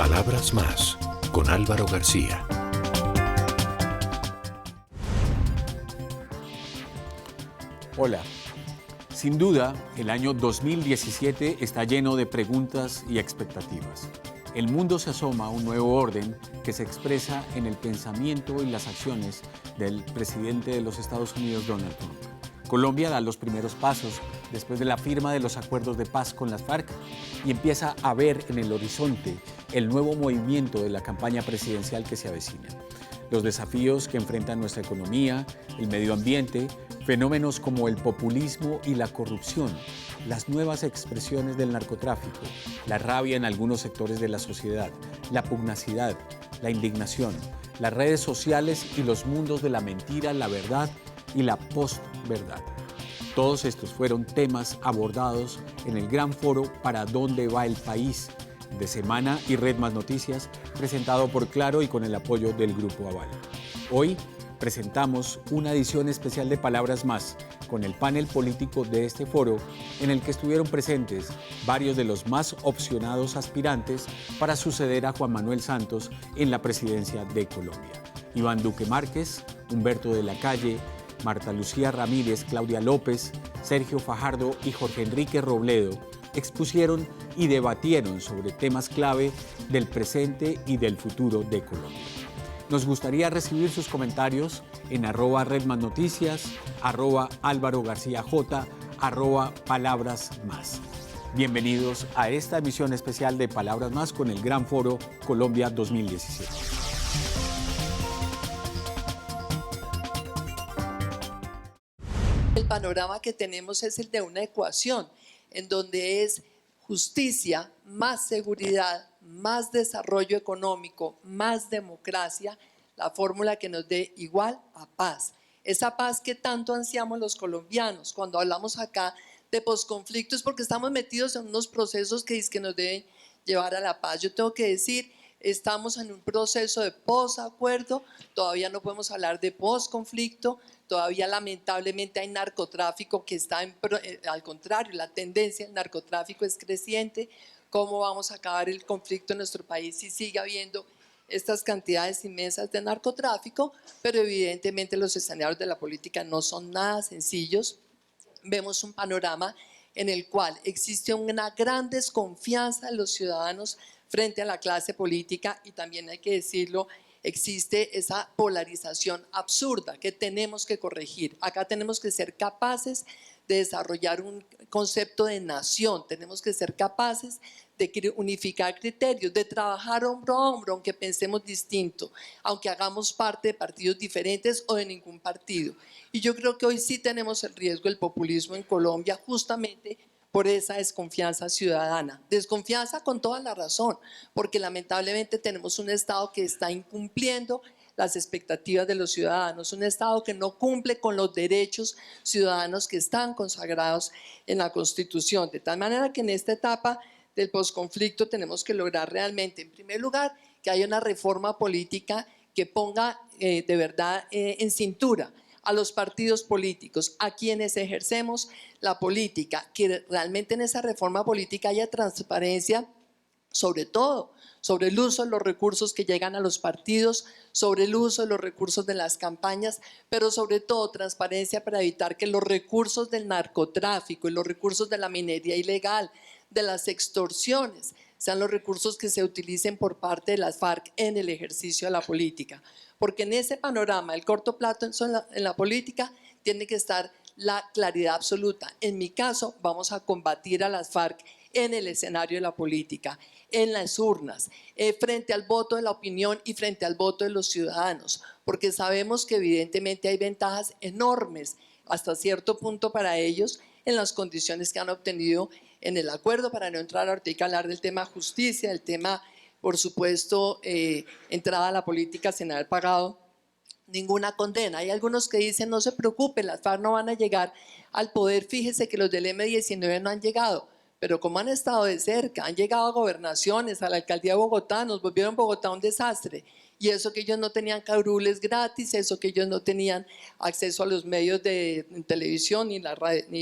Palabras más, con Álvaro García. Hola. Sin duda, el año 2017 está lleno de preguntas y expectativas. El mundo se asoma a un nuevo orden que se expresa en el pensamiento y las acciones del presidente de los Estados Unidos, Donald Trump. Colombia da los primeros pasos después de la firma de los acuerdos de paz con las FARC y empieza a ver en el horizonte el nuevo movimiento de la campaña presidencial que se avecina. Los desafíos que enfrentan nuestra economía, el medio ambiente, fenómenos como el populismo y la corrupción, las nuevas expresiones del narcotráfico, la rabia en algunos sectores de la sociedad, la pugnacidad, la indignación, las redes sociales y los mundos de la mentira, la verdad y la postverdad. Todos estos fueron temas abordados en el gran foro ¿Para dónde va el país?, de Semana y Red Más Noticias, presentado por Claro y con el apoyo del Grupo Aval. Hoy presentamos una edición especial de Palabras Más, con el panel político de este foro, en el que estuvieron presentes varios de los más opcionados aspirantes para suceder a Juan Manuel Santos en la presidencia de Colombia. Iván Duque Márquez, Humberto de la Calle, Marta Lucía Ramírez, Claudia López, Sergio Fajardo y Jorge Enrique Robledo expusieron y debatieron sobre temas clave del presente y del futuro de Colombia. Nos gustaría recibir sus comentarios en @RedMasNoticias, @AlvaroGarcíaJ, @PalabrasMás. Bienvenidos a esta emisión especial de Palabras Más con el Gran Foro Colombia 2017. El panorama que tenemos es el de una ecuación en donde es justicia, más seguridad, más desarrollo económico, más democracia, la fórmula que nos dé igual a paz. Esa paz que tanto ansiamos los colombianos. Cuando hablamos acá de posconflicto es porque estamos metidos en unos procesos que nos deben llevar a la paz. Yo tengo que decir, estamos en un proceso de posacuerdo, todavía no podemos hablar de posconflicto, todavía lamentablemente hay narcotráfico que está al contrario, la tendencia del narcotráfico es creciente. ¿Cómo vamos a acabar el conflicto en nuestro país si sigue habiendo estas cantidades inmensas de narcotráfico? Pero evidentemente los escenarios de la política no son nada sencillos. Vemos un panorama en el cual existe una gran desconfianza de los ciudadanos frente a la clase política y también hay que decirlo, existe esa polarización absurda que tenemos que corregir. Acá tenemos que ser capaces de desarrollar un concepto de nación, tenemos que ser capaces de unificar criterios, de trabajar hombro a hombro, aunque pensemos distinto, aunque hagamos parte de partidos diferentes o de ningún partido. Y yo creo que hoy sí tenemos el riesgo del populismo en Colombia justamente por esa desconfianza ciudadana. Desconfianza con toda la razón, porque lamentablemente tenemos un Estado que está incumpliendo las expectativas de los ciudadanos, un Estado que no cumple con los derechos ciudadanos que están consagrados en la Constitución, de tal manera que en esta etapa del posconflicto tenemos que lograr realmente, en primer lugar, que haya una reforma política que ponga de verdad en cintura a los partidos políticos, a quienes ejercemos la política, que realmente en esa reforma política haya transparencia, sobre todo sobre el uso de los recursos que llegan a los partidos, sobre el uso de los recursos de las campañas, pero sobre todo transparencia para evitar que los recursos del narcotráfico y los recursos de la minería ilegal, de las extorsiones, sean los recursos que se utilicen por parte de las FARC en el ejercicio de la política. Porque en ese panorama, el corto plazo en la política, tiene que estar la claridad absoluta. En mi caso, vamos a combatir a las FARC en el escenario de la política, en las urnas, frente al voto de la opinión y frente al voto de los ciudadanos, porque sabemos que evidentemente hay ventajas enormes hasta cierto punto para ellos en las condiciones que han obtenido en el acuerdo, para no entrar ahorita y hablar del tema justicia, del tema, por supuesto, entrada a la política sin haber pagado ninguna condena. Hay algunos que dicen, no se preocupe, las FARC no van a llegar al poder, fíjese que los del M-19 no han llegado, pero como han estado de cerca, han llegado a gobernaciones, a la alcaldía de Bogotá, nos volvieron Bogotá un desastre, y eso que ellos no tenían carules gratis, eso que ellos no tenían acceso a los medios de televisión, ni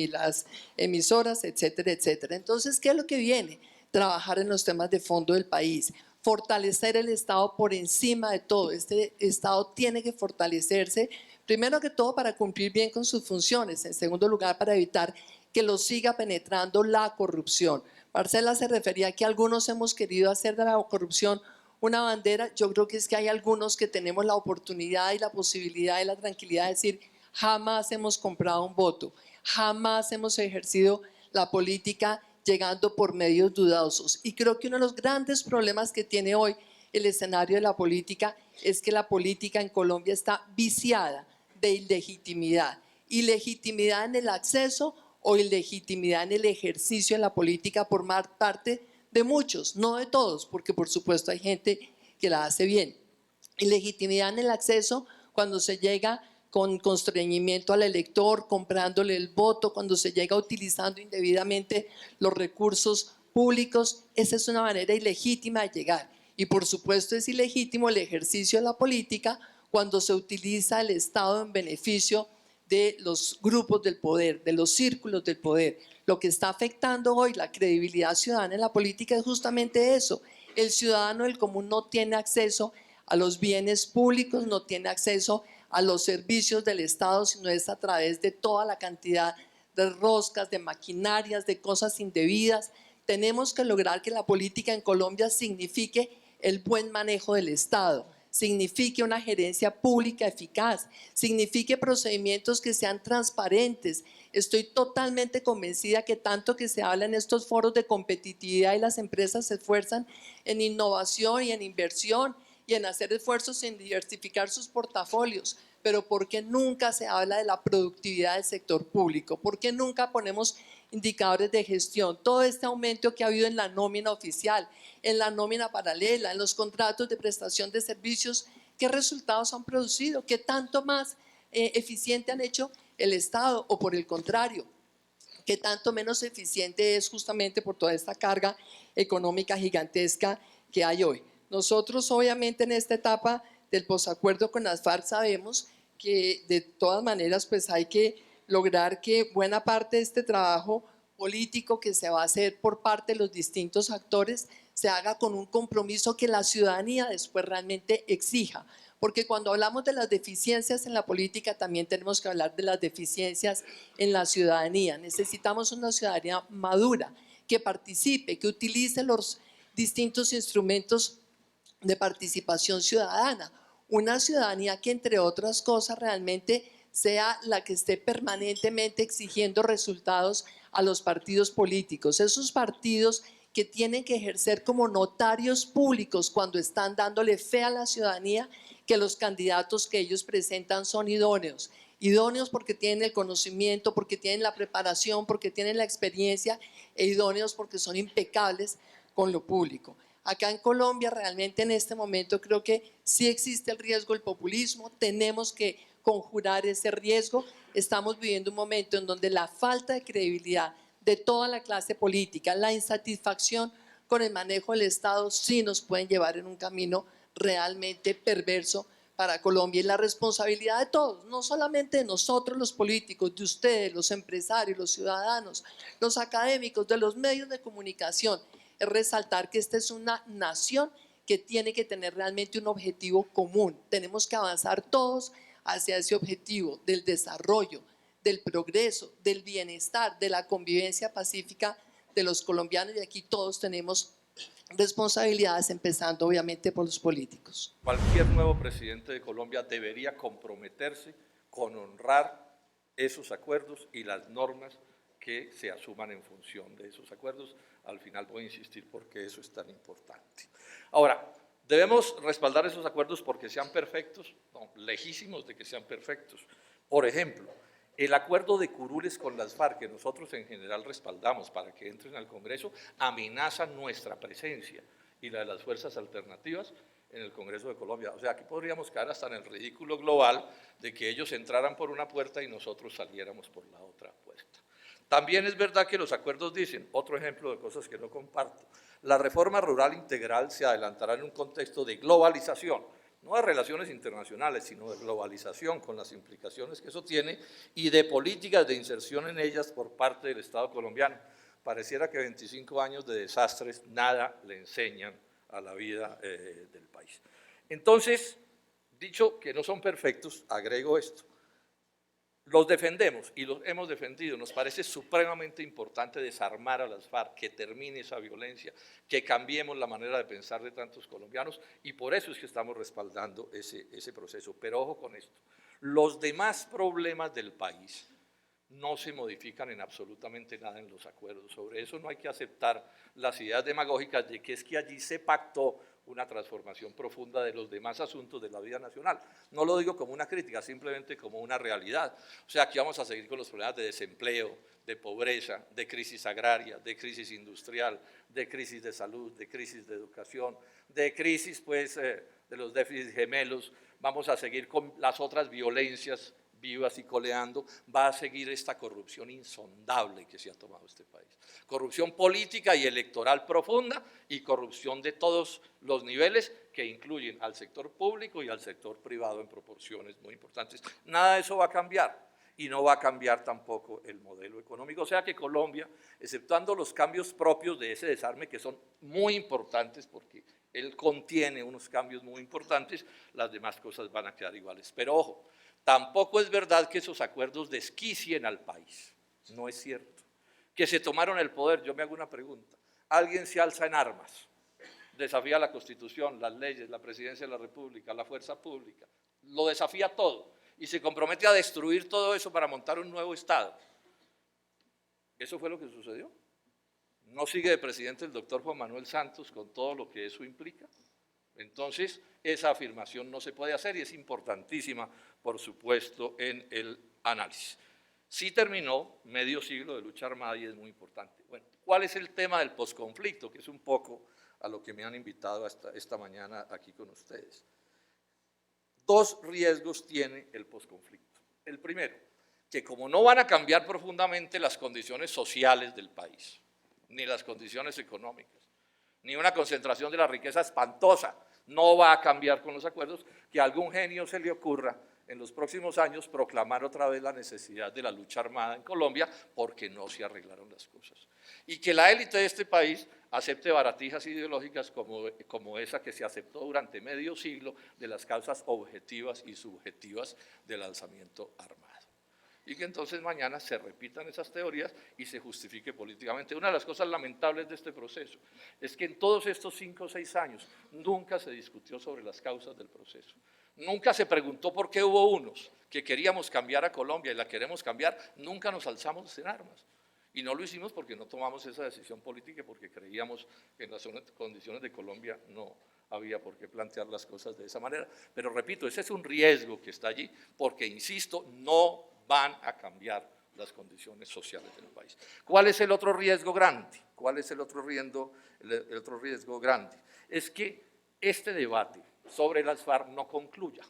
las emisoras, etcétera, etcétera. Entonces, ¿qué es lo que viene? Trabajar en los temas de fondo del país, fortalecer el Estado por encima de todo. Este Estado tiene que fortalecerse, primero que todo para cumplir bien con sus funciones, en segundo lugar para evitar que lo siga penetrando la corrupción. Marcela se refería a que algunos hemos querido hacer de la corrupción una bandera. Yo creo que es que hay algunos que tenemos la oportunidad y la posibilidad y la tranquilidad de decir: jamás hemos comprado un voto, jamás hemos ejercido la política llegando por medios dudosos. Y creo que uno de los grandes problemas que tiene hoy el escenario de la política es que la política en Colombia está viciada de ilegitimidad. Ilegitimidad en el acceso o ilegitimidad en el ejercicio de la política por parte de muchos, no de todos, porque por supuesto hay gente que la hace bien. Ilegitimidad en el acceso cuando se llega con constreñimiento al elector, comprándole el voto, cuando se llega utilizando indebidamente los recursos públicos. Esa es una manera ilegítima de llegar. Y por supuesto es ilegítimo el ejercicio de la política cuando se utiliza el Estado en beneficio de los grupos del poder, de los círculos del poder. Lo que está afectando hoy la credibilidad ciudadana en la política es justamente eso. El ciudadano del común no tiene acceso a los bienes públicos, no tiene acceso a los servicios del Estado, sino es a través de toda la cantidad de roscas, de maquinarias, de cosas indebidas. Tenemos que lograr que la política en Colombia signifique el buen manejo del Estado, signifique una gerencia pública eficaz, signifique procedimientos que sean transparentes. Estoy totalmente convencida que tanto que se habla en estos foros de competitividad y las empresas se esfuerzan en innovación y en inversión y en hacer esfuerzos en diversificar sus portafolios, pero ¿por qué nunca se habla de la productividad del sector público? ¿Por qué nunca ponemos indicadores de gestión? Todo este aumento que ha habido en la nómina oficial, en la nómina paralela, en los contratos de prestación de servicios, ¿qué resultados han producido? ¿Qué tanto más eficiente han hecho el Estado? O por el contrario, ¿qué tanto menos eficiente es justamente por toda esta carga económica gigantesca que hay hoy? Nosotros obviamente en esta etapa del posacuerdo con las FARC sabemos que de todas maneras pues hay que lograr que buena parte de este trabajo político que se va a hacer por parte de los distintos actores se haga con un compromiso que la ciudadanía después realmente exija. Porque cuando hablamos de las deficiencias en la política también tenemos que hablar de las deficiencias en la ciudadanía. Necesitamos una ciudadanía madura, que participe, que utilice los distintos instrumentos de participación ciudadana, una ciudadanía que entre otras cosas realmente sea la que esté permanentemente exigiendo resultados a los partidos políticos, esos partidos que tienen que ejercer como notarios públicos cuando están dándole fe a la ciudadanía que los candidatos que ellos presentan son idóneos. Idóneos porque tienen el conocimiento, porque tienen la preparación, porque tienen la experiencia, e idóneos porque son impecables con lo público. Acá en Colombia realmente en este momento creo que sí existe el riesgo del populismo, tenemos que conjurar ese riesgo. Estamos viviendo un momento en donde la falta de credibilidad de toda la clase política, la insatisfacción con el manejo del Estado sí nos pueden llevar en un camino realmente perverso para Colombia. Y la responsabilidad de todos, no solamente de nosotros los políticos, de ustedes, los empresarios, los ciudadanos, los académicos, de los medios de comunicación, es resaltar que esta es una nación que tiene que tener realmente un objetivo común. Tenemos que avanzar todos hacia ese objetivo del desarrollo, del progreso, del bienestar, de la convivencia pacífica de los colombianos, y aquí todos tenemos responsabilidades, empezando obviamente por los políticos. Cualquier nuevo presidente de Colombia debería comprometerse con honrar esos acuerdos y las normas que se asuman en función de esos acuerdos. Al final voy a insistir por qué eso es tan importante. Ahora, ¿debemos respaldar esos acuerdos porque sean perfectos? No, lejísimos de que sean perfectos. Por ejemplo, el acuerdo de curules con las FARC, que nosotros en general respaldamos para que entren al Congreso, amenaza nuestra presencia y la de las fuerzas alternativas en el Congreso de Colombia. O sea, aquí podríamos caer hasta en el ridículo global de que ellos entraran por una puerta y nosotros saliéramos por la otra puerta. También es verdad que los acuerdos dicen, otro ejemplo de cosas que no comparto, la reforma rural integral se adelantará en un contexto de globalización, no de relaciones internacionales, sino de globalización, con las implicaciones que eso tiene, y de políticas de inserción en ellas por parte del Estado colombiano. Pareciera que 25 años de desastres nada le enseñan a la vida del país. Entonces, dicho que no son perfectos, agrego esto. Los defendemos y los hemos defendido. Nos parece supremamente importante desarmar a las FARC, que termine esa violencia, que cambiemos la manera de pensar de tantos colombianos y por eso es que estamos respaldando ese proceso. Pero ojo con esto, los demás problemas del país no se modifican en absolutamente nada en los acuerdos. Sobre eso no hay que aceptar las ideas demagógicas de que es que allí se pactó una transformación profunda de los demás asuntos de la vida nacional. No lo digo como una crítica, simplemente como una realidad. O sea, aquí vamos a seguir con los problemas de desempleo, de pobreza, de crisis agraria, de crisis industrial, de crisis de salud, de crisis de educación, de crisis pues de los déficits gemelos. Vamos a seguir con las otras violencias vivas y coleando, va a seguir esta corrupción insondable que se ha tomado este país. Corrupción política y electoral profunda y corrupción de todos los niveles que incluyen al sector público y al sector privado en proporciones muy importantes. Nada de eso va a cambiar y no va a cambiar tampoco el modelo económico. O sea que Colombia, exceptuando los cambios propios de ese desarme que son muy importantes porque él contiene unos cambios muy importantes, las demás cosas van a quedar iguales. Pero ojo, tampoco es verdad que esos acuerdos desquicien al país, no es cierto. Que se tomaron el poder, yo me hago una pregunta, ¿alguien se alza en armas? Desafía la Constitución, las leyes, la Presidencia de la República, la fuerza pública, lo desafía todo y se compromete a destruir todo eso para montar un nuevo Estado. ¿Eso fue lo que sucedió? ¿No sigue de presidente el doctor Juan Manuel Santos con todo lo que eso implica? Entonces, esa afirmación no se puede hacer y es importantísima, por supuesto, en el análisis. Sí terminó medio siglo de lucha armada y es muy importante. Bueno, ¿cuál es el tema del posconflicto? Que es un poco a lo que me han invitado esta mañana aquí con ustedes. Dos riesgos tiene el posconflicto. El primero, que como no van a cambiar profundamente las condiciones sociales del país, ni las condiciones económicas, ni una concentración de la riqueza espantosa, no va a cambiar con los acuerdos, que a algún genio se le ocurra en los próximos años proclamar otra vez la necesidad de la lucha armada en Colombia porque no se arreglaron las cosas. Y que la élite de este país acepte baratijas ideológicas como esa que se aceptó durante medio siglo de las causas objetivas y subjetivas del alzamiento armado. Y que entonces mañana se repitan esas teorías y se justifique políticamente. Una de las cosas lamentables de este proceso es que en todos estos 5 o 6 años nunca se discutió sobre las causas del proceso. Nunca se preguntó por qué hubo unos que queríamos cambiar a Colombia y la queremos cambiar, nunca nos alzamos en armas. Y no lo hicimos porque no tomamos esa decisión política, porque creíamos que en las condiciones de Colombia no había por qué plantear las cosas de esa manera. Pero repito, ese es un riesgo que está allí, porque, insisto, no van a cambiar las condiciones sociales del país. ¿Cuál es el otro riesgo grande? ¿Cuál es el otro riesgo grande? Es que este debate sobre las FARC no concluya,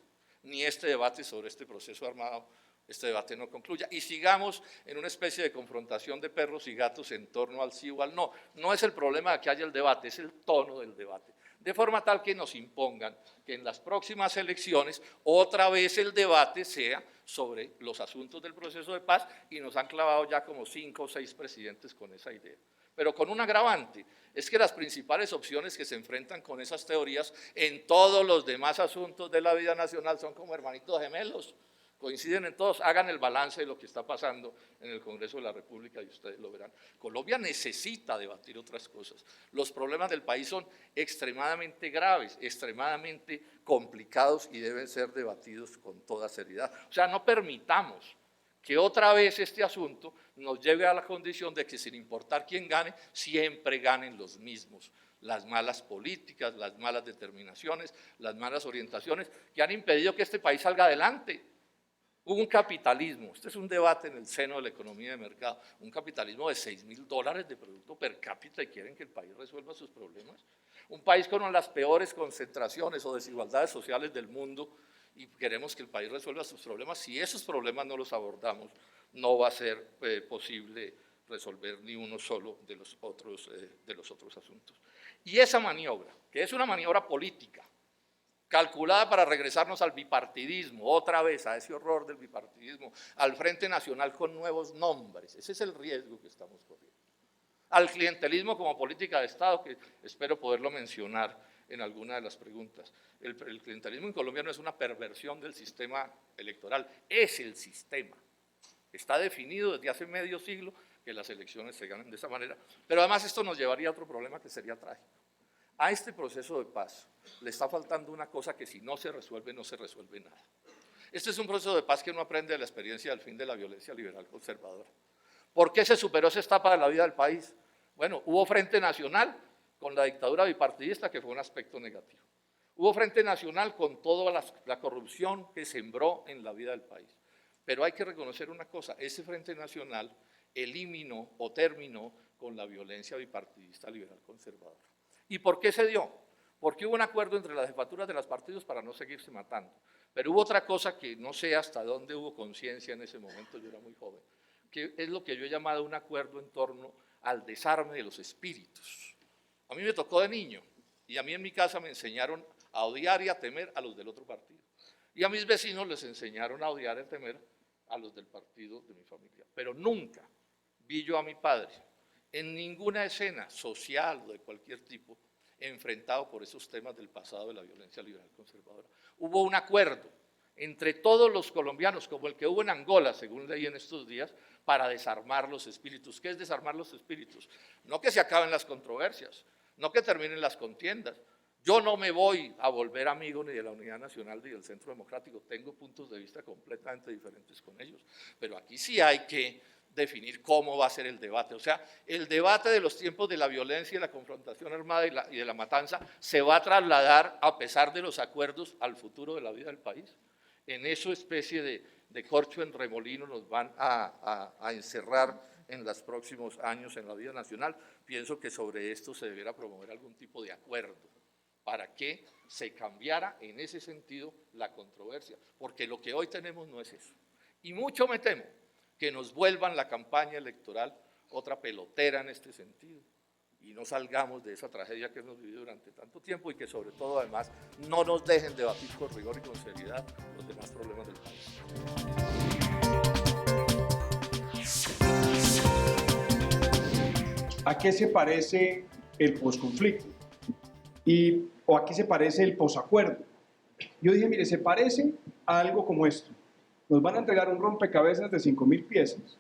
ni este debate sobre este proceso armado, este debate no concluya, y sigamos en una especie de confrontación de perros y gatos en torno al sí o al no. No es el problema de que haya el debate, es el tono del debate. De forma tal que nos impongan que en las próximas elecciones otra vez el debate sea sobre los asuntos del proceso de paz y nos han clavado ya como 5 o 6 presidentes con esa idea. Pero con un agravante, es que las principales opciones que se enfrentan con esas teorías en todos los demás asuntos de la vida nacional son como hermanitos gemelos. Coinciden en todos, hagan el balance de lo que está pasando en el Congreso de la República y ustedes lo verán. Colombia necesita debatir otras cosas. Los problemas del país son extremadamente graves, extremadamente complicados y deben ser debatidos con toda seriedad. O sea, no permitamos que otra vez este asunto nos lleve a la condición de que sin importar quién gane, siempre ganen los mismos. Las malas políticas, las malas determinaciones, las malas orientaciones que han impedido que este país salga adelante. Hubo un capitalismo, este es un debate en el seno de la economía de mercado, un capitalismo de $6.000 de producto per cápita y quieren que el país resuelva sus problemas. Un país con las peores concentraciones o desigualdades sociales del mundo y queremos que el país resuelva sus problemas. Si esos problemas no los abordamos, no va a ser posible resolver ni uno solo de los otros asuntos. Y esa maniobra, que es una maniobra política, calculada para regresarnos al bipartidismo, otra vez a ese horror del bipartidismo, al Frente Nacional con nuevos nombres, ese es el riesgo que estamos corriendo. Al clientelismo como política de Estado, que espero poderlo mencionar en alguna de las preguntas. El clientelismo en Colombia no es una perversión del sistema electoral, es el sistema. Está definido desde hace medio siglo que las elecciones se ganan de esa manera. Pero además esto nos llevaría a otro problema que sería trágico. A este proceso de paz le está faltando una cosa que si no se resuelve, no se resuelve nada. Este es un proceso de paz que no aprende de la experiencia del fin de la violencia liberal conservadora. ¿Por qué se superó esa etapa de la vida del país? Bueno, hubo Frente Nacional con la dictadura bipartidista, que fue un aspecto negativo. Hubo Frente Nacional con toda la corrupción que sembró en la vida del país. Pero hay que reconocer una cosa, ese Frente Nacional eliminó o terminó con la violencia bipartidista liberal conservadora. ¿Y por qué se dio? Porque hubo un acuerdo entre las jefaturas de los partidos para no seguirse matando. Pero hubo otra cosa que no sé hasta dónde hubo conciencia en ese momento, yo era muy joven, que es lo que yo he llamado un acuerdo en torno al desarme de los espíritus. A mí me tocó de niño y a mí en mi casa me enseñaron a odiar y a temer a los del otro partido. Y a mis vecinos les enseñaron a odiar y a temer a los del partido de mi familia. Pero nunca vi yo a mi padre en ninguna escena social o de cualquier tipo enfrentado por esos temas del pasado de la violencia liberal conservadora. Hubo un acuerdo entre todos los colombianos, como el que hubo en Angola, según leí en estos días, para desarmar los espíritus. ¿Qué es desarmar los espíritus? No que se acaben las controversias, no que terminen las contiendas. Yo no me voy a volver amigo ni de la Unidad Nacional ni del Centro Democrático, tengo puntos de vista completamente diferentes con ellos, pero aquí sí hay que definir cómo va a ser el debate. O sea, el debate de los tiempos de la violencia y la confrontación armada y de la matanza se va a trasladar, a pesar de los acuerdos, al futuro de la vida del país. En esa especie de corcho en remolino nos van a encerrar en los próximos años en la vida nacional. Pienso que sobre esto se debiera promover algún tipo de acuerdo para que se cambiara en ese sentido la controversia, porque lo que hoy tenemos no es eso. Y mucho me temo que nos vuelvan la campaña electoral otra pelotera en este sentido y no salgamos de esa tragedia que hemos vivido durante tanto tiempo y que sobre todo además no nos dejen debatir con rigor y con seriedad los demás problemas del país. ¿A qué se parece el posconflicto? ¿O a qué se parece el posacuerdo? Yo dije, mire, se parece a algo como esto. Nos van a entregar un rompecabezas de 5.000 piezas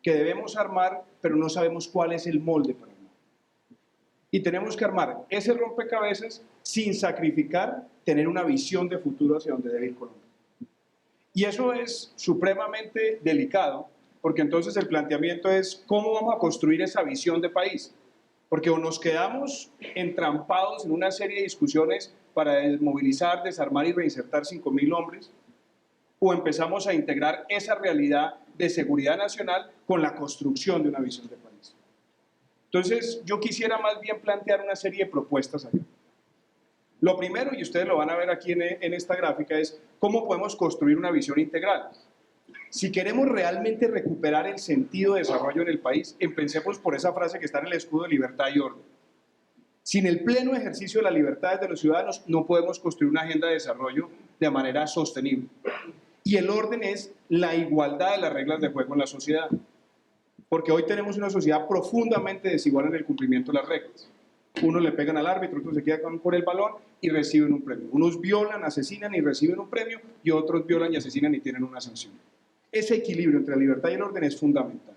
que debemos armar, pero no sabemos cuál es el molde para armar. Y tenemos que armar ese rompecabezas sin sacrificar tener una visión de futuro hacia donde debe ir Colombia. Y eso es supremamente delicado, porque entonces el planteamiento es cómo vamos a construir esa visión de país. Porque o nos quedamos entrampados en una serie de discusiones para desmovilizar, desarmar y reinsertar 5.000 hombres, o empezamos a integrar esa realidad de seguridad nacional con la construcción de una visión de país. Entonces, yo quisiera más bien plantear una serie de propuestas acá. Lo primero, y ustedes lo van a ver aquí en esta gráfica, es cómo podemos construir una visión integral. Si queremos realmente recuperar el sentido de desarrollo en el país, empecemos por esa frase que está en el escudo de libertad y orden. Sin el pleno ejercicio de las libertades de los ciudadanos, no podemos construir una agenda de desarrollo de manera sostenible. Y el orden es la igualdad de las reglas de juego en la sociedad. Porque hoy tenemos una sociedad profundamente desigual en el cumplimiento de las reglas. Unos le pegan al árbitro, otros se quedan con el balón y reciben un premio. Unos violan, asesinan y reciben un premio, y otros violan y asesinan y tienen una sanción. Ese equilibrio entre la libertad y el orden es fundamental.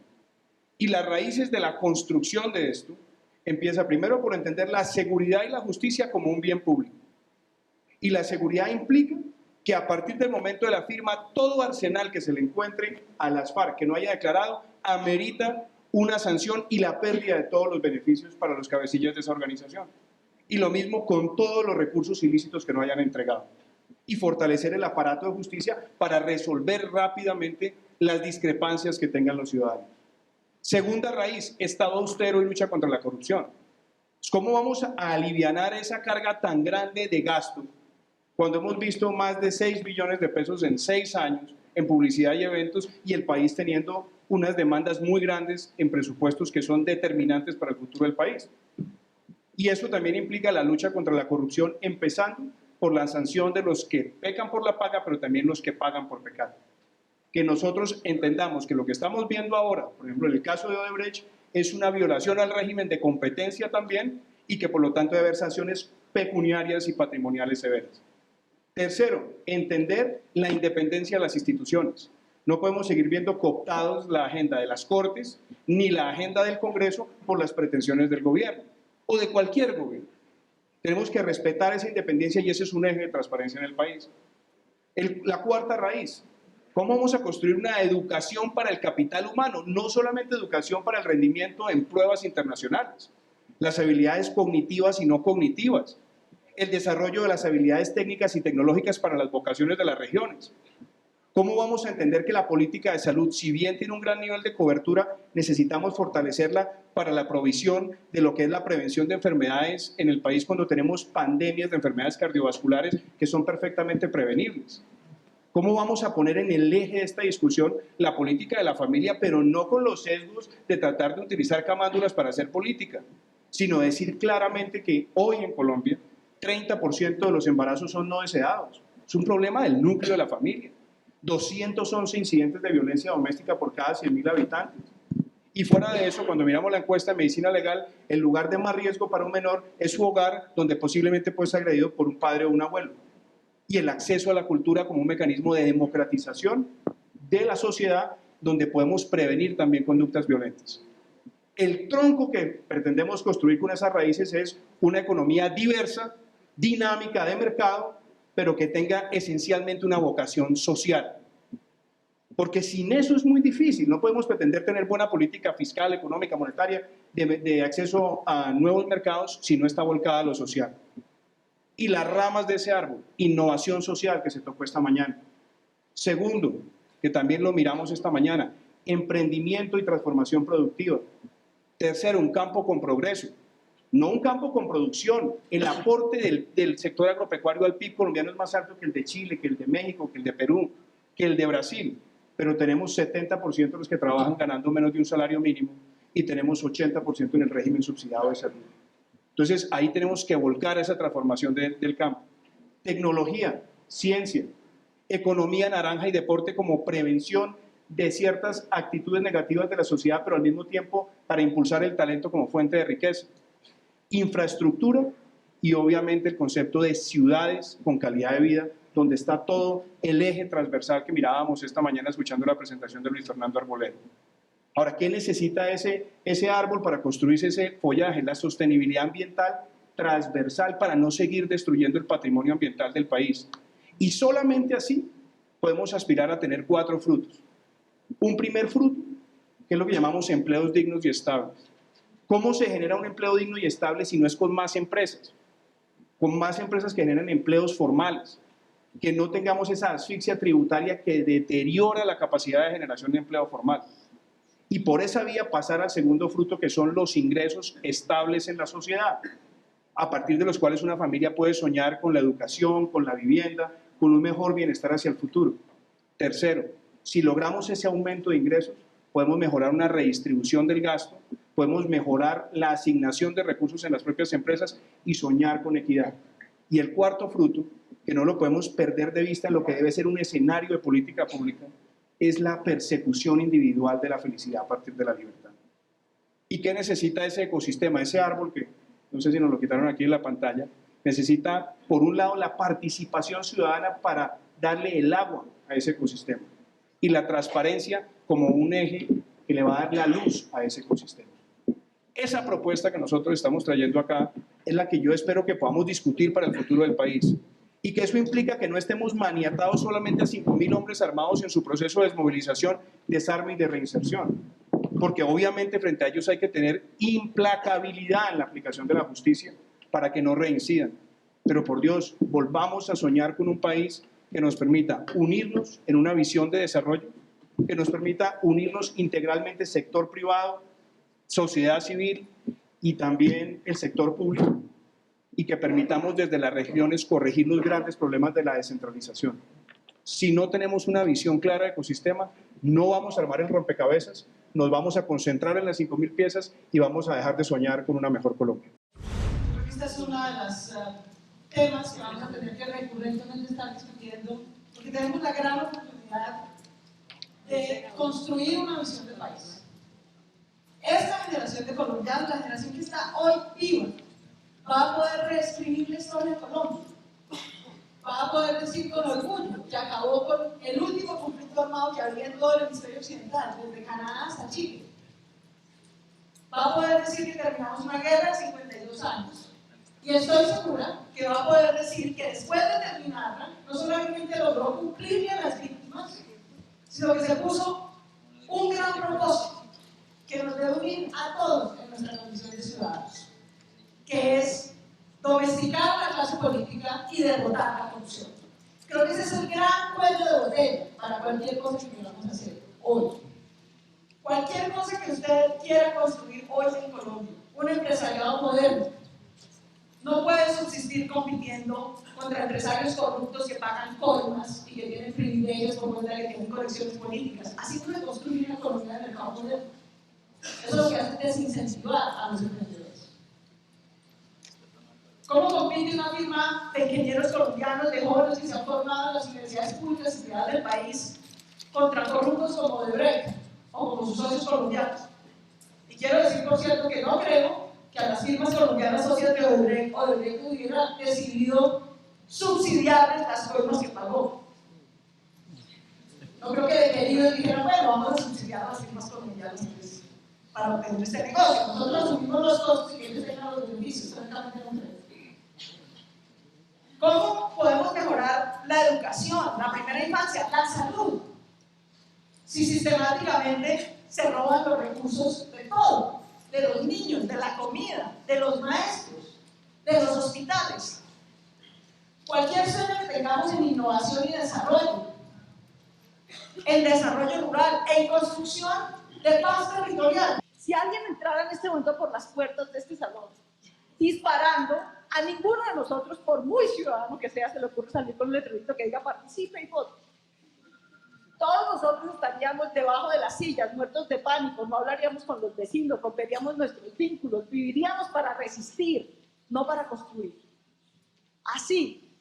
Y las raíces de la construcción de esto empieza primero por entender la seguridad y la justicia como un bien público. Y la seguridad implica que a partir del momento de la firma, todo arsenal que se le encuentre a las FARC que no haya declarado, amerita una sanción y la pérdida de todos los beneficios para los cabecillas de esa organización. Y lo mismo con todos los recursos ilícitos que no hayan entregado. Y fortalecer el aparato de justicia para resolver rápidamente las discrepancias que tengan los ciudadanos. Segunda raíz, Estado austero y lucha contra la corrupción. ¿Cómo vamos a alivianar esa carga tan grande de gasto cuando hemos visto más de 6 billones de pesos en 6 años en publicidad y eventos y el país teniendo unas demandas muy grandes en presupuestos que son determinantes para el futuro del país? Y eso también implica la lucha contra la corrupción, empezando por la sanción de los que pecan por la paga, pero también los que pagan por pecar. Que nosotros entendamos que lo que estamos viendo ahora, por ejemplo en el caso de Odebrecht, es una violación al régimen de competencia también y que por lo tanto debe haber sanciones pecuniarias y patrimoniales severas. Tercero, entender la independencia de las instituciones. No podemos seguir viendo cooptados la agenda de las Cortes ni la agenda del Congreso por las pretensiones del gobierno o de cualquier gobierno. Tenemos que respetar esa independencia y ese es un eje de transparencia en el país. La cuarta raíz, ¿cómo vamos a construir una educación para el capital humano? No solamente educación para el rendimiento en pruebas internacionales, las habilidades cognitivas y no cognitivas, el desarrollo de las habilidades técnicas y tecnológicas para las vocaciones de las regiones. ¿Cómo vamos a entender que la política de salud, si bien tiene un gran nivel de cobertura, necesitamos fortalecerla para la provisión de lo que es la prevención de enfermedades en el país cuando tenemos pandemias de enfermedades cardiovasculares que son perfectamente prevenibles? ¿Cómo vamos a poner en el eje de esta discusión la política de la familia, pero no con los sesgos de tratar de utilizar camándulas para hacer política, sino decir claramente que hoy en Colombia 30% de los embarazos son no deseados? Es un problema del núcleo de la familia. 211 incidentes de violencia doméstica por cada 100.000 habitantes. Y fuera de eso, cuando miramos la encuesta de medicina legal, el lugar de más riesgo para un menor es su hogar, donde posiblemente puede ser agredido por un padre o un abuelo. Y el acceso a la cultura como un mecanismo de democratización de la sociedad, donde podemos prevenir también conductas violentas. El tronco que pretendemos construir con esas raíces es una economía diversa, dinámica de mercado, pero que tenga esencialmente una vocación social. Porque sin eso es muy difícil, no podemos pretender tener buena política fiscal, económica, monetaria, de acceso a nuevos mercados si no está volcada a lo social. Y las ramas de ese árbol, innovación social que se tocó esta mañana. Segundo, que también lo miramos esta mañana, emprendimiento y transformación productiva. Tercero, un campo con progreso. No un campo con producción. El aporte del sector agropecuario al PIB colombiano es más alto que el de Chile, que el de México, que el de Perú, que el de Brasil. Pero tenemos 70% de los que trabajan ganando menos de un salario mínimo y tenemos 80% en el régimen subsidiado de salud. Entonces, ahí tenemos que volcar esa transformación del campo. Tecnología, ciencia, economía naranja y deporte como prevención de ciertas actitudes negativas de la sociedad, pero al mismo tiempo para impulsar el talento como fuente de riqueza. Infraestructura y obviamente el concepto de ciudades con calidad de vida, donde está todo el eje transversal que mirábamos esta mañana escuchando la presentación de Luis Fernando Arboleda. Ahora, ¿qué necesita ese árbol para construirse ese follaje? La sostenibilidad ambiental transversal para no seguir destruyendo el patrimonio ambiental del país. Y solamente así podemos aspirar a tener 4 frutos. Un primer fruto, que es lo que llamamos empleos dignos y estables. ¿Cómo se genera un empleo digno y estable si no es con más empresas? Con más empresas que generan empleos formales, que no tengamos esa asfixia tributaria que deteriora la capacidad de generación de empleo formal. Y por esa vía pasar al segundo fruto, que son los ingresos estables en la sociedad, a partir de los cuales una familia puede soñar con la educación, con la vivienda, con un mejor bienestar hacia el futuro. Tercero, si logramos ese aumento de ingresos, podemos mejorar una redistribución del gasto, podemos mejorar la asignación de recursos en las propias empresas y soñar con equidad. Y el cuarto fruto, que no lo podemos perder de vista en lo que debe ser un escenario de política pública, es la persecución individual de la felicidad a partir de la libertad. ¿Y qué necesita ese ecosistema, ese árbol que, no sé si nos lo quitaron aquí en la pantalla? Necesita, por un lado, la participación ciudadana para darle el agua a ese ecosistema y la transparencia como un eje que le va a dar la luz a ese ecosistema. Esa propuesta que nosotros estamos trayendo acá es la que yo espero que podamos discutir para el futuro del país y que eso implica que no estemos maniatados solamente a 5.000 hombres armados en su proceso de desmovilización, desarme y de reinserción, porque obviamente frente a ellos hay que tener implacabilidad en la aplicación de la justicia para que no reincidan. Pero por Dios, volvamos a soñar con un país que nos permita unirnos en una visión de desarrollo, que nos permita unirnos integralmente sector privado, sociedad civil y también el sector público, y que permitamos desde las regiones corregir los grandes problemas de la descentralización. Si no tenemos una visión clara de ecosistema, no vamos a armar el rompecabezas, nos vamos a concentrar en las 5.000 piezas y vamos a dejar de soñar con una mejor Colombia. Creo que esta es una de las temas que vamos a tener que recurrentemente estar discutiendo, porque tenemos la gran oportunidad de construir una visión de país. Esta generación de colombianos, la generación que está hoy viva, va a poder reescribir la historia de Colombia, va a poder decir con orgullo que acabó con el último conflicto armado que había en todo el hemisferio occidental, desde Canadá hasta Chile. Va a poder decir que terminamos una guerra de 52 años. Y estoy segura que va a poder decir que después de terminarla, no solamente logró cumplirle a las víctimas, sino que se puso un gran propósito que nos debe unir a todos en nuestra condición de ciudadanos, que es domesticar la clase política y derrotar la corrupción. Creo que ese es el gran cuello de botella para cualquier cosa que queramos hacer hoy. Cualquier cosa que usted quiera construir hoy en Colombia, un empresariado moderno, no puede subsistir compitiendo contra empresarios corruptos que pagan coimas y que tienen privilegios por cuenta de que tienen conexiones políticas. Así no se construye una economía de mercado moderno. Eso lo que hace es desincentivar a los emprendedores. ¿Cómo compite una firma de ingenieros colombianos, de jóvenes que se han formado en las universidades públicas y privadas del país contra corruptos como Odebrecht o como sus socios colombianos? Y quiero decir, por cierto, que no creo que a las firmas colombianas socias de Odebrecht hubiera decidido subsidiarles las coimas que pagó. No creo que de queridos dijeran, bueno, vamos a subsidiar a las firmas colombianas para obtener este negocio. Nosotros asumimos los costos y que ellos tengan los beneficios, francamente no creo. ¿Cómo podemos mejorar la educación, la primera infancia, la salud? Si sistemáticamente se roban los recursos de todo, de los niños, de la comida, de los maestros, de los hospitales. Cualquier sueño que tengamos en innovación y desarrollo, en desarrollo rural, en construcción de paz territorial. Si alguien entrara en este momento por las puertas de este salón, disparando, a ninguno de nosotros, por muy ciudadano que sea, se le ocurre salir con un letrerito que diga participe y vote. Todos nosotros estaríamos debajo de las sillas, muertos de pánico, no hablaríamos con los vecinos, romperíamos nuestros vínculos, viviríamos para resistir, no para construir. Así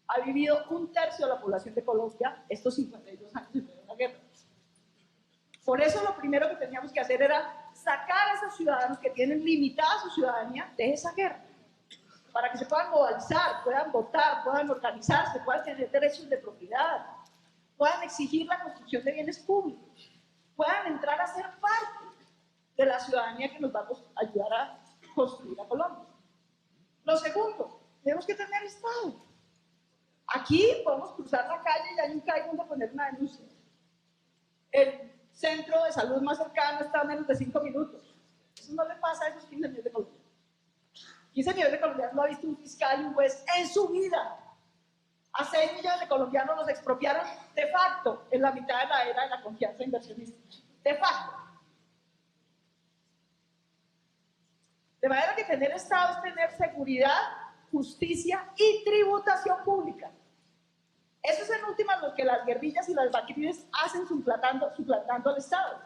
ha vivido un tercio de la población de Colombia estos 52 años de la guerra. Por eso lo primero que teníamos que hacer era sacar a esos ciudadanos que tienen limitada su ciudadanía de esa guerra, para que se puedan movilizar, puedan votar, puedan organizarse, puedan tener derechos de propiedad, puedan exigir la construcción de bienes públicos, puedan entrar a ser parte de la ciudadanía que nos va a ayudar a construir a Colombia. Lo segundo, tenemos que tener Estado. Aquí podemos cruzar la calle y nunca hay donde poner una denuncia. El centro de salud más cercano está a menos de 5 minutos. Eso no le pasa a esos 15 millones de colombianos. 15 millones de colombianos no ha visto un fiscal y un juez en su vida. A 6 millones de colombianos los expropiaron de facto en la mitad de la era de la confianza inversionista. De facto. De manera que tener Estado es tener seguridad, justicia y tributación pública. Eso es en últimas lo que las guerrillas y las bandidas hacen suplantando al Estado.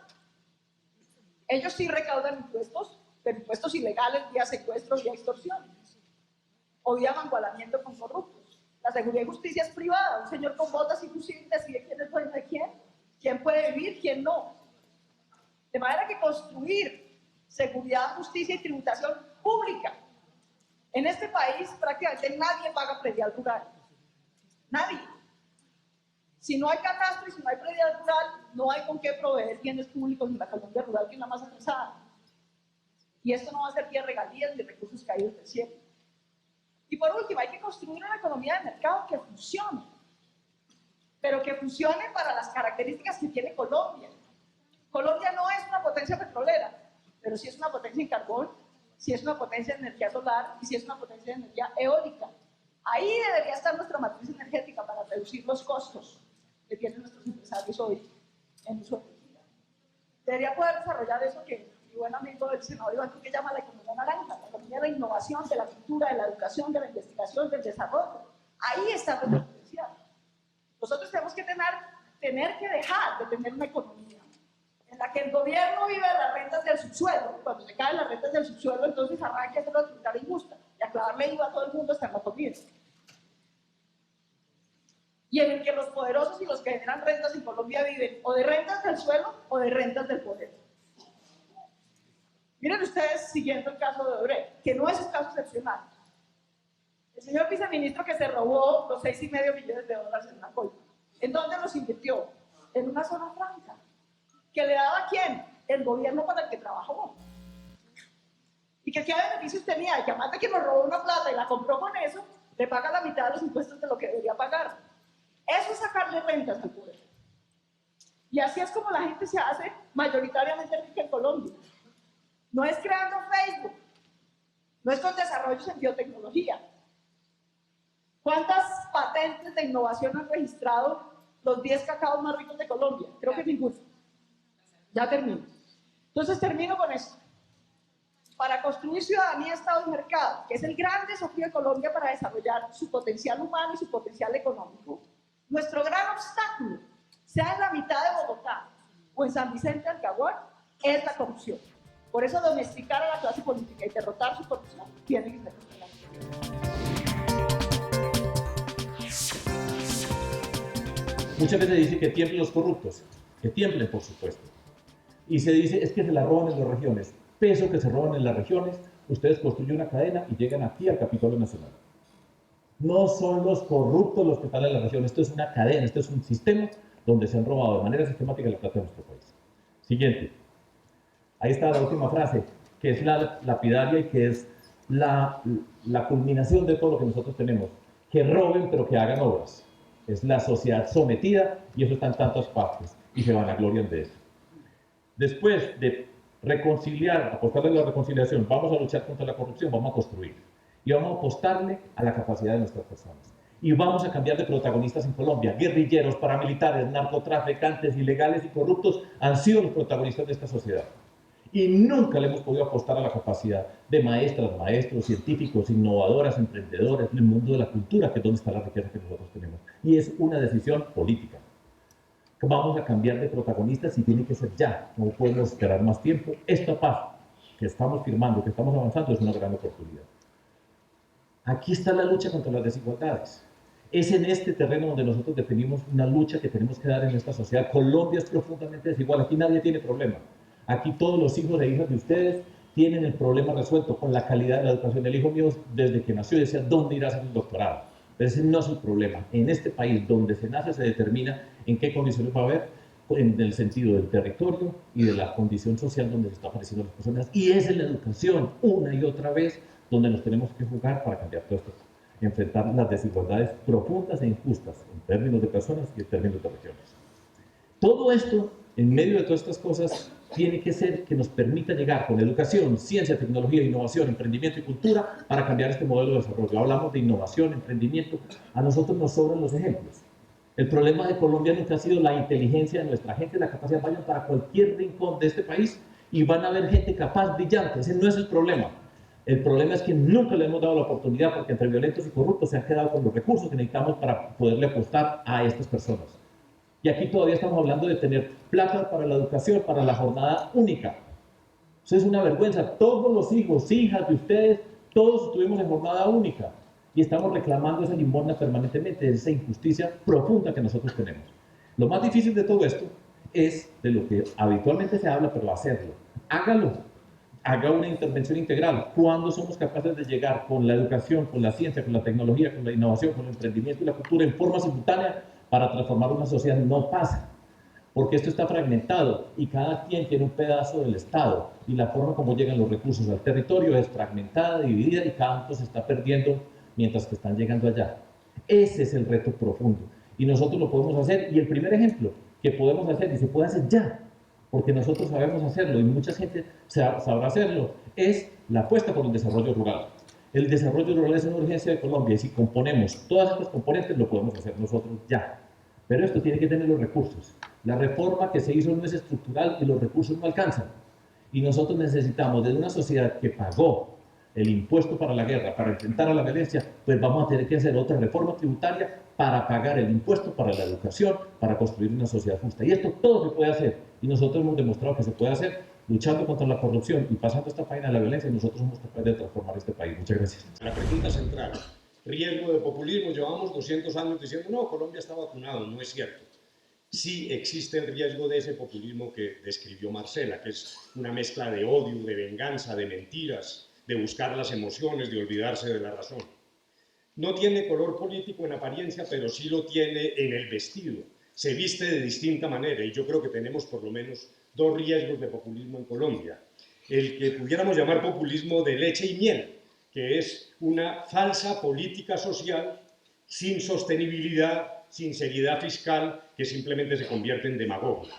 Ellos sí recaudan impuestos, pero impuestos ilegales vía secuestro, vía extorsión o vía mangualamiento con corruptos. La seguridad y justicia es privada. Un señor con botas y fusil decide quién es dueño de quién puede vivir, quién no. De manera que construir seguridad, justicia y tributación pública. En este país prácticamente nadie paga predial rural. Nadie. Si no hay catastro y si no hay predial rural, no hay con qué proveer bienes públicos en la Colombia rural, que es la más atrasada. Y esto no va a ser vía regalías ni recursos caídos del cielo. Y por último, hay que construir una economía de mercado que funcione, pero que funcione para las características que tiene Colombia. Colombia no es una potencia petrolera, pero sí es una potencia en carbón, sí es una potencia en energía solar y sí es una potencia en energía eólica. Ahí debería estar nuestra matriz energética para reducir los costos que tienen nuestros empresarios hoy en su energía. Debería poder desarrollar eso que mi buen amigo del senador Iván Duque llama la economía naranja, la economía de la innovación, de la cultura, de la educación, de la investigación, del desarrollo. Ahí está nuestro potencial. Nosotros tenemos que tener que dejar de tener una economía en la que el gobierno vive de las rentas del subsuelo. Cuando se caen las rentas del subsuelo, entonces arranca a hacer una tributaria injusta y a clavarle IVA a todo el mundo hasta en la comida. Y en el que los poderosos y los que generan rentas en Colombia viven o de rentas del suelo o de rentas del poder. Miren ustedes, siguiendo el caso de Odebrecht, que no es un caso excepcional. El señor viceministro que se robó los 6,5 millones de dólares en una coima. ¿En dónde los invirtió? En una zona franca. ¿Que le daba a quién? El gobierno para el que trabajó. ¿Y que qué beneficios tenía? Y que además de que nos robó una plata y la compró con eso, le paga la mitad de los impuestos de lo que debería pagar. Eso es sacarle rentas al poder. Y así es como la gente se hace mayoritariamente rica en Colombia. No es creando Facebook, no es con desarrollos en biotecnología. ¿Cuántas patentes de innovación han registrado los 10 cacaos más ricos de Colombia? Creo que ninguna. Ya termino. Entonces termino con esto. Para construir ciudadanía, Estado y mercado, que es el gran desafío de Colombia para desarrollar su potencial humano y su potencial económico, nuestro gran obstáculo, sea en la mitad de Bogotá o en San Vicente del Caguán, es la corrupción. Por eso domesticar a la clase política y derrotar su corrupción tiene que ser nuestra Muchas veces dice que tiemblen los corruptos, que tiemblen por supuesto. Y se dice es que se la roban en las regiones. Peso que se roban en las regiones, ustedes construyen una cadena y llegan aquí al Capitolio Nacional. No son los corruptos los que están en la región, esto es una cadena, esto es un sistema donde se han robado de manera sistemática la plata de nuestro país. Siguiente. Ahí está la última frase, que es la lapidaria y que es la culminación de todo lo que nosotros tenemos. Que roben pero que hagan obras. Es la sociedad sometida y eso está en tantas partes y se vanaglorian de eso. Después de reconciliar, apostarle a la reconciliación, vamos a luchar contra la corrupción, vamos a construir. Y vamos a apostarle a la capacidad de nuestras personas. Y vamos a cambiar de protagonistas en Colombia. Guerrilleros, paramilitares, narcotraficantes, ilegales y corruptos han sido los protagonistas de esta sociedad. Y nunca le hemos podido apostar a la capacidad de maestras, maestros, científicos, innovadoras, emprendedores, en el mundo de la cultura, que es donde está la riqueza que nosotros tenemos. Y es una decisión política. Vamos a cambiar de protagonistas y tiene que ser ya. No podemos esperar más tiempo. Esta paz que estamos firmando, que estamos avanzando, es una gran oportunidad. Aquí está la lucha contra las desigualdades. Es en este terreno donde nosotros definimos una lucha que tenemos que dar en esta sociedad. Colombia es profundamente desigual. Aquí nadie tiene problema. Aquí todos los hijos e hijas de ustedes tienen el problema resuelto con la calidad de la educación. El hijo mío, desde que nació, decía, ¿dónde irás a hacer el doctorado? Pero ese no es el problema. En este país, donde se nace, se determina en qué condiciones va a haber, en el sentido del territorio y de la condición social donde se está apareciendo las personas. Y es en la educación, una y otra vez, donde nos tenemos que jugar para cambiar todo esto. Enfrentar las desigualdades profundas e injustas en términos de personas y en términos de regiones. Todo esto, en medio de todas estas cosas, tiene que ser que nos permita llegar con educación, ciencia, tecnología, innovación, emprendimiento y cultura para cambiar este modelo de desarrollo. Hablamos de innovación, emprendimiento, a nosotros nos sobran los ejemplos. El problema de Colombia nunca ha sido la inteligencia de nuestra gente, la capacidad. Vayan para cualquier rincón de este país y van a ver gente capaz, brillante. Ese no es el problema. El problema es que nunca le hemos dado la oportunidad porque entre violentos y corruptos se han quedado con los recursos que necesitamos para poderle apostar a estas personas. Y aquí todavía estamos hablando de tener plata para la educación, para la jornada única. Eso es una vergüenza. Todos los hijos, hijas de ustedes, todos estuvimos en jornada única. Y estamos reclamando esa limosna permanentemente, esa injusticia profunda que nosotros tenemos. Lo más difícil de todo esto es de lo que habitualmente se habla, pero hacerlo. Hágalo. Haga una intervención integral. ¿Cuándo somos capaces de llegar con la educación, con la ciencia, con la tecnología, con la innovación, con el emprendimiento y la cultura en forma simultánea para transformar una sociedad? No pasa, porque esto está fragmentado y cada quien tiene un pedazo del Estado y la forma como llegan los recursos al territorio es fragmentada, dividida y cada uno se está perdiendo mientras que están llegando allá. Ese es el reto profundo y nosotros lo podemos hacer. Y el primer ejemplo que podemos hacer, y se puede hacer ya, porque nosotros sabemos hacerlo y mucha gente sabrá hacerlo, es la apuesta por el desarrollo rural. El desarrollo rural es una urgencia de Colombia y si componemos todas estas componentes lo podemos hacer nosotros ya. Pero esto tiene que tener los recursos. La reforma que se hizo no es estructural y los recursos no alcanzan. Y nosotros necesitamos, desde una sociedad que pagó el impuesto para la guerra, para enfrentar a la violencia, pues vamos a tener que hacer otra reforma tributaria para pagar el impuesto para la educación, para construir una sociedad justa. Y esto todo se puede hacer. Y nosotros hemos demostrado que se puede hacer luchando contra la corrupción y pasando esta página de la violencia, y nosotros somos capaces de transformar este país. Muchas gracias. La pregunta central, riesgo de populismo. Llevamos 200 años diciendo, no, Colombia está vacunado. No es cierto. Sí existe el riesgo de ese populismo que describió Marcela, que es una mezcla de odio, de venganza, de mentiras, de buscar las emociones, de olvidarse de la razón. no tiene color político en apariencia, pero sí lo tiene en el vestido. Se viste de distinta manera y yo creo que tenemos por lo menos dos riesgos de populismo en Colombia. El que pudiéramos llamar populismo de leche y miel, que es una falsa política social sin sostenibilidad, sin seriedad fiscal, que simplemente se convierte en demagogia.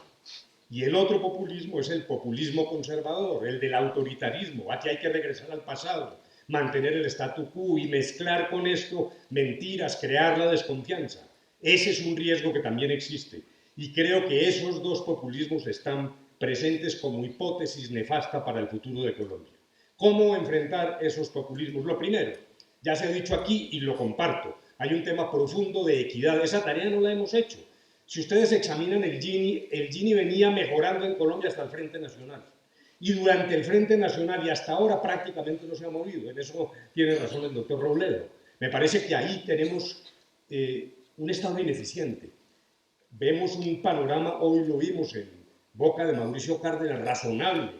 Y el otro populismo es el populismo conservador, el del autoritarismo. Aquí hay que regresar al pasado, mantener el statu quo y mezclar con esto mentiras, crear la desconfianza. Ese es un riesgo que también existe. Y creo que esos dos populismos están presentes como hipótesis nefasta para el futuro de Colombia. ¿Cómo enfrentar esos populismos? Lo primero, ya se ha dicho aquí y lo comparto, hay un tema profundo de equidad. Esa tarea no la hemos hecho. Si ustedes examinan el Gini venía mejorando en Colombia hasta el Frente Nacional. Y durante el Frente Nacional y hasta ahora prácticamente no se ha movido. En eso tiene razón el doctor Robledo. Me parece que ahí tenemos un Estado ineficiente. Vemos un panorama, hoy lo vimos en boca de Mauricio Cárdenas, razonable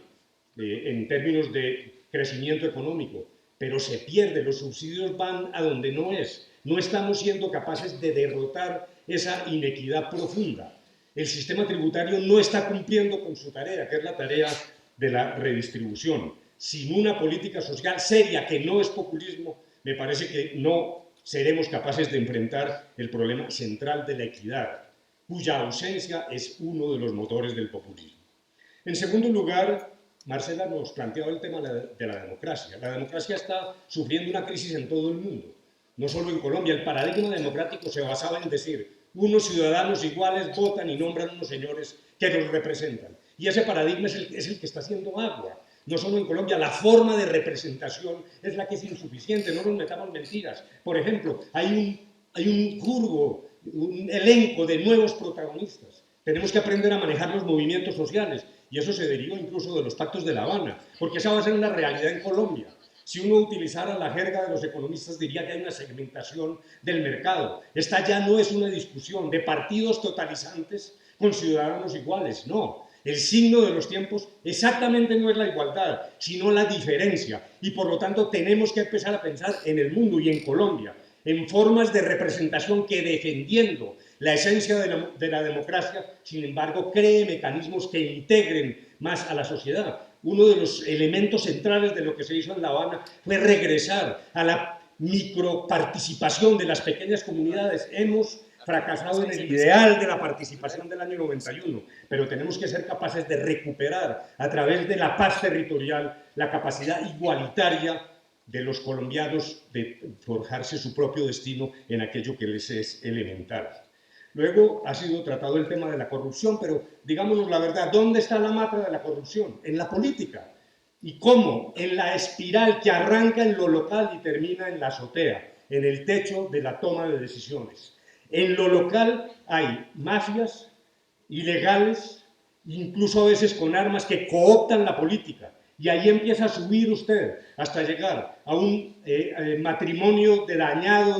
en términos de crecimiento económico, pero se pierde, los subsidios van a donde no es. No estamos siendo capaces de derrotar esa inequidad profunda. El sistema tributario no está cumpliendo con su tarea, que es la tarea de la redistribución. Sin una política social seria, que no es populismo, me parece que no seremos capaces de enfrentar el problema central de la equidad, cuya ausencia es uno de los motores del populismo. En segundo lugar, Marcela nos planteaba el tema de la democracia. La democracia está sufriendo una crisis en todo el mundo, no solo en Colombia. El paradigma democrático se basaba en decir, unos ciudadanos iguales votan y nombran unos señores que los representan. Y ese paradigma es el que está haciendo agua. No solo en Colombia, la forma de representación es la que es insuficiente, no nos metamos mentiras. Por ejemplo, hay un curvo, un elenco de nuevos protagonistas. Tenemos que aprender a manejar los movimientos sociales y eso se deriva incluso de los pactos de La Habana, porque esa va a ser una realidad en Colombia. Si uno utilizara la jerga de los economistas diría que hay una segmentación del mercado. Esta ya no es una discusión de partidos totalizantes con ciudadanos iguales, no. El signo de los tiempos exactamente no es la igualdad, sino la diferencia. Y por lo tanto tenemos que empezar a pensar en el mundo y en Colombia, en formas de representación que, defendiendo la esencia de la democracia, sin embargo, cree mecanismos que integren más a la sociedad. Uno de los elementos centrales de lo que se hizo en La Habana fue regresar a la microparticipación de las pequeñas comunidades. Hemos fracasado en el ideal de la participación del año 91, pero tenemos que ser capaces de recuperar a través de la paz territorial la capacidad igualitaria de los colombianos de forjarse su propio destino en aquello que les es elemental. Luego ha sido tratado el tema de la corrupción, pero digámonos la verdad, ¿dónde está la mata de la corrupción? En la política. ¿Y cómo? En la espiral que arranca en lo local y termina en la azotea, en el techo de la toma de decisiones. En lo local hay mafias ilegales, incluso a veces con armas que cooptan la política. Y ahí empieza a subir usted hasta llegar a un matrimonio de dañado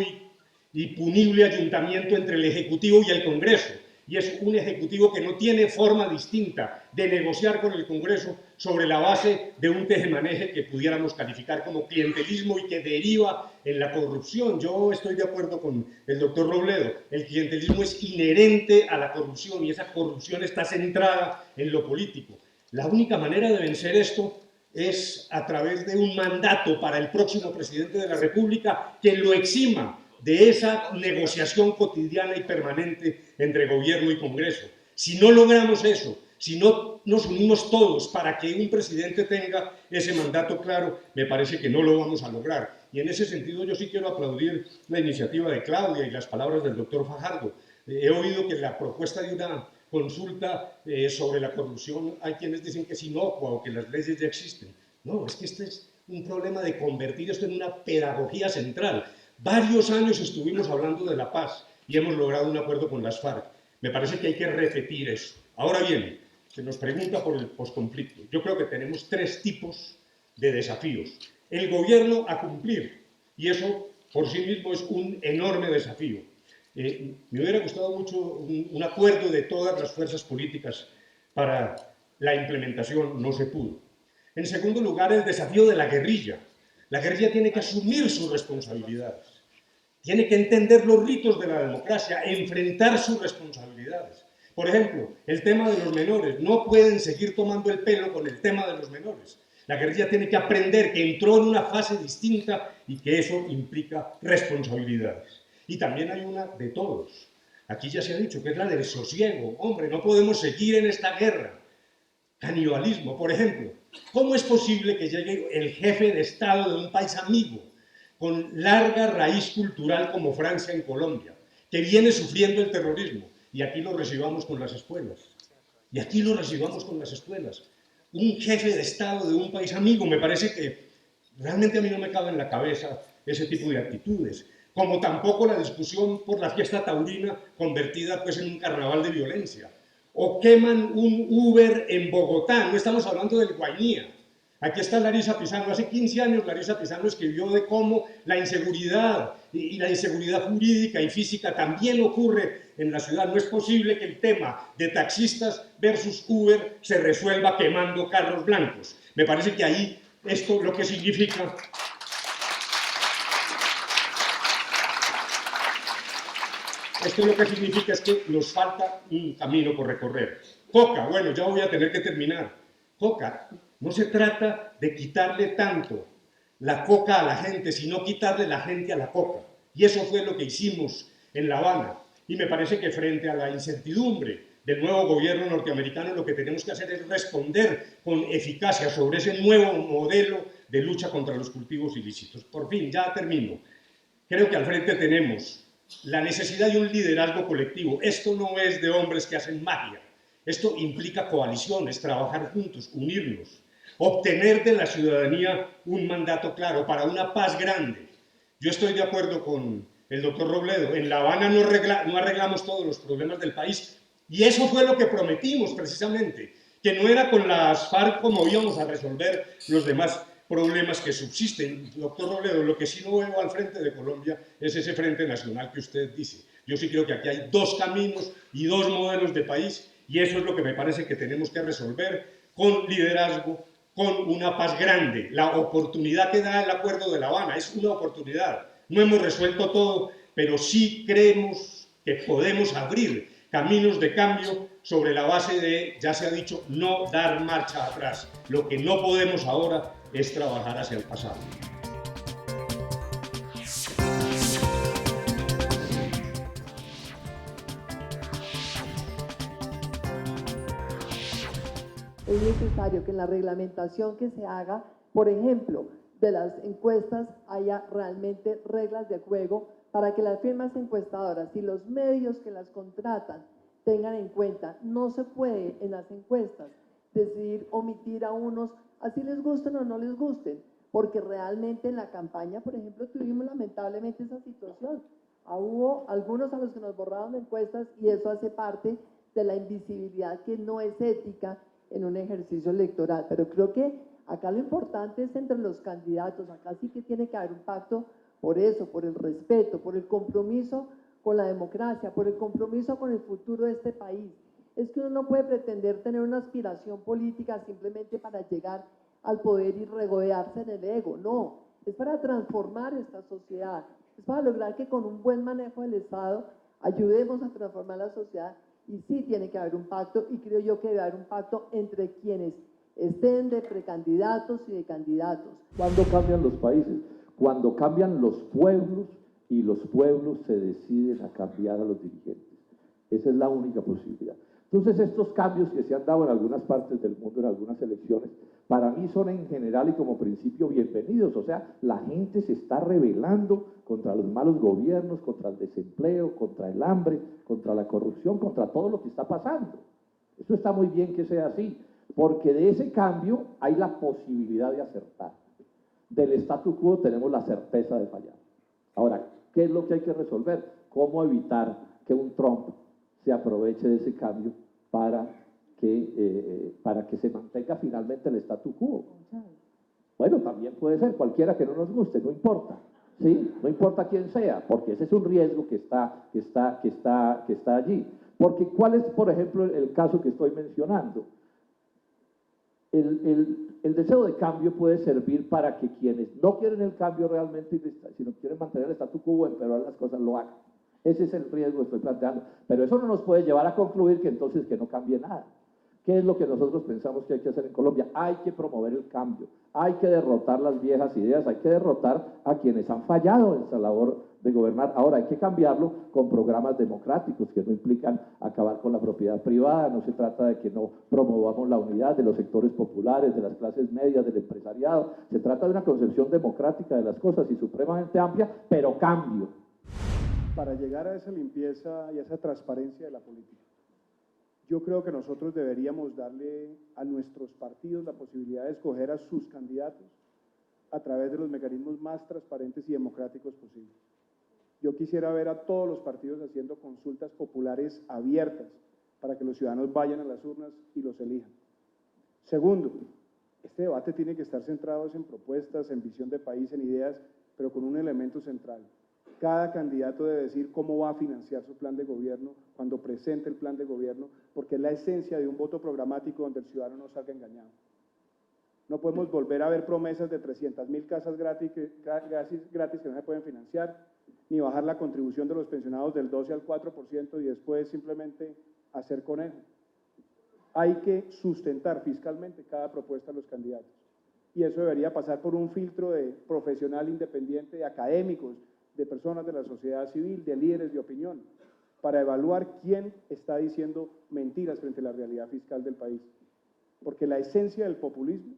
y punible ayuntamiento entre el Ejecutivo y el Congreso. Y es un Ejecutivo que no tiene forma distinta de negociar con el Congreso sobre la base de un tejemaneje que pudiéramos calificar como clientelismo y que deriva en la corrupción. Yo estoy de acuerdo con el doctor Robledo. El clientelismo es inherente a la corrupción y esa corrupción está centrada en lo político. La única manera de vencer esto es a través de un mandato para el próximo presidente de la República que lo exima de esa negociación cotidiana y permanente entre gobierno y Congreso. Si no logramos eso, si no nos unimos todos para que un presidente tenga ese mandato claro, me parece que no lo vamos a lograr. Y en ese sentido yo sí quiero aplaudir la iniciativa de Claudia y las palabras del doctor Fajardo. He oído que la propuesta de una consulta sobre la corrupción, hay quienes dicen que es inocua o que las leyes ya existen. No, es que este es un problema de convertir esto en una pedagogía central. Varios años estuvimos hablando de la paz y hemos logrado un acuerdo con las FARC. Me parece que hay que repetir eso. Ahora bien, se nos pregunta por el posconflicto. Yo creo que tenemos tres tipos de desafíos. El gobierno a cumplir, y eso por sí mismo es un enorme desafío. Me hubiera gustado mucho un acuerdo de todas las fuerzas políticas para la implementación, no se pudo. En segundo lugar, el desafío de la guerrilla. La guerrilla tiene que asumir sus responsabilidades. tiene que entender los ritos de la democracia, enfrentar sus responsabilidades. Por ejemplo, el tema de los menores. No pueden seguir tomando el pelo con el tema de los menores. La guerrilla tiene que aprender que entró en una fase distinta y que eso implica responsabilidades. Y también hay una de todos. Aquí ya se ha dicho que es la del sosiego. Hombre, no podemos seguir en esta guerra. Canibalismo, por ejemplo. ¿Cómo es posible que llegue el jefe de Estado de un país amigo, con larga raíz cultural como Francia en Colombia, que viene sufriendo el terrorismo, y aquí lo recibamos con las espuelas? Y aquí lo recibamos con las espuelas. Un jefe de Estado de un país amigo, me parece que realmente a mí no me cabe en la cabeza ese tipo de actitudes. Como tampoco la discusión por la fiesta taurina convertida pues en un carnaval de violencia. O queman un Uber en Bogotá, no estamos hablando del Guainía. Aquí está Larissa Pisano. Hace 15 años Larissa Pisano escribió de cómo la inseguridad y la inseguridad jurídica y física también ocurre en la ciudad. No es posible que el tema de taxistas versus Uber se resuelva quemando carros blancos. Me parece que ahí esto lo que significa... Esto lo que significa es que nos falta un camino por recorrer. Coca, bueno, ya voy a tener que terminar. Coca, no se trata de quitarle tanto la coca a la gente, sino quitarle la gente a la coca. Y eso fue lo que hicimos en La Habana. Y me parece que frente a la incertidumbre del nuevo gobierno norteamericano, lo que tenemos que hacer es responder con eficacia sobre ese nuevo modelo de lucha contra los cultivos ilícitos. Por fin, ya termino. Creo que al frente tenemos la necesidad de un liderazgo colectivo. Esto no es de hombres que hacen magia. Esto implica coaliciones, trabajar juntos, unirnos, obtener de la ciudadanía un mandato claro para una paz grande. Yo estoy de acuerdo con el doctor Robledo. En La Habana no arreglamos todos los problemas del país, y eso fue lo que prometimos precisamente, que no era con las FARC como íbamos a resolver los demás problemas que subsisten. Doctor Robledo, lo que sí no veo al frente de Colombia es ese frente nacional que usted dice. Yo sí creo que aquí hay dos caminos y dos modelos de país, y eso es lo que me parece que tenemos que resolver con liderazgo, con una paz grande. La oportunidad que da el Acuerdo de La Habana es una oportunidad. No hemos resuelto todo, pero sí creemos que podemos abrir caminos de cambio sobre la base de, ya se ha dicho, no dar marcha atrás. Lo que no podemos ahora es trabajar hacia el pasado. Es necesario que en la reglamentación que se haga, por ejemplo, de las encuestas, haya realmente reglas de juego para que las firmas encuestadoras y los medios que las contratan tengan en cuenta. No se puede en las encuestas decidir omitir a unos, así les gusten o no les gusten, porque realmente en la campaña, por ejemplo, tuvimos lamentablemente esa situación. Hubo algunos a los que nos borraron encuestas, y eso hace parte de la invisibilidad que no es ética en un ejercicio electoral. Pero creo que acá lo importante es entre los candidatos. Acá sí que tiene que haber un pacto por eso, por el respeto, por el compromiso con la democracia, por el compromiso con el futuro de este país. Es que uno no puede pretender tener una aspiración política simplemente para llegar al poder y regodearse en el ego. No, es para transformar esta sociedad, es para lograr que con un buen manejo del Estado ayudemos a transformar la sociedad. Y sí tiene que haber un pacto, y creo yo que debe haber un pacto entre quienes estén de precandidatos y de candidatos. ¿Cuándo cambian los países? Cuando cambian los pueblos, y los pueblos se deciden a cambiar a los dirigentes. Esa es la única posibilidad. Entonces, estos cambios que se han dado en algunas partes del mundo, en algunas elecciones, para mí son en general y como principio bienvenidos. O sea, la gente se está rebelando contra los malos gobiernos, contra el desempleo, contra el hambre, contra la corrupción, contra todo lo que está pasando. Eso está muy bien que sea así, porque de ese cambio hay la posibilidad de acertar. Del statu quo tenemos la certeza de fallar. Ahora, ¿qué es lo que hay que resolver? ¿Cómo evitar que un Trump se aproveche de ese cambio para que se mantenga finalmente el statu quo? Bueno, también puede ser cualquiera que no nos guste, no importa, ¿sí? No importa quién sea, porque ese es un riesgo que está allí. Porque ¿cuál es, por ejemplo, el caso que estoy mencionando? el deseo de cambio puede servir para que quienes no quieren el cambio realmente, sino quieren mantener el statu quo, empeorar las cosas, lo hagan. Ese es el riesgo que estoy planteando. Pero eso no nos puede llevar a concluir que entonces que no cambie nada. ¿Qué es lo que nosotros pensamos que hay que hacer en Colombia? Hay que promover el cambio, hay que derrotar las viejas ideas, hay que derrotar a quienes han fallado en esa labor de gobernar. Ahora hay que cambiarlo con programas democráticos que no implican acabar con la propiedad privada, no se trata de que no promovamos la unidad de los sectores populares, de las clases medias, del empresariado, se trata de una concepción democrática de las cosas y supremamente amplia, pero cambio. Para llegar a esa limpieza y a esa transparencia de la política, yo creo que nosotros deberíamos darle a nuestros partidos la posibilidad de escoger a sus candidatos a través de los mecanismos más transparentes y democráticos posibles. Yo quisiera ver a todos los partidos haciendo consultas populares abiertas para que los ciudadanos vayan a las urnas y los elijan. Segundo, este debate tiene que estar centrado en propuestas, en visión de país, en ideas, pero con un elemento central. Cada candidato debe decir cómo va a financiar su plan de gobierno cuando presente el plan de gobierno, porque es la esencia de un voto programático donde el ciudadano no salga engañado. No podemos volver a ver promesas de 300.000 casas gratis que no se pueden financiar, ni bajar la contribución de los pensionados del 12 al 4% y después simplemente hacer conejo. Hay que sustentar fiscalmente cada propuesta de los candidatos. Y eso debería pasar por un filtro de profesional independiente, de académicos, de personas de la sociedad civil, de líderes de opinión, para evaluar quién está diciendo mentiras frente a la realidad fiscal del país. Porque la esencia del populismo,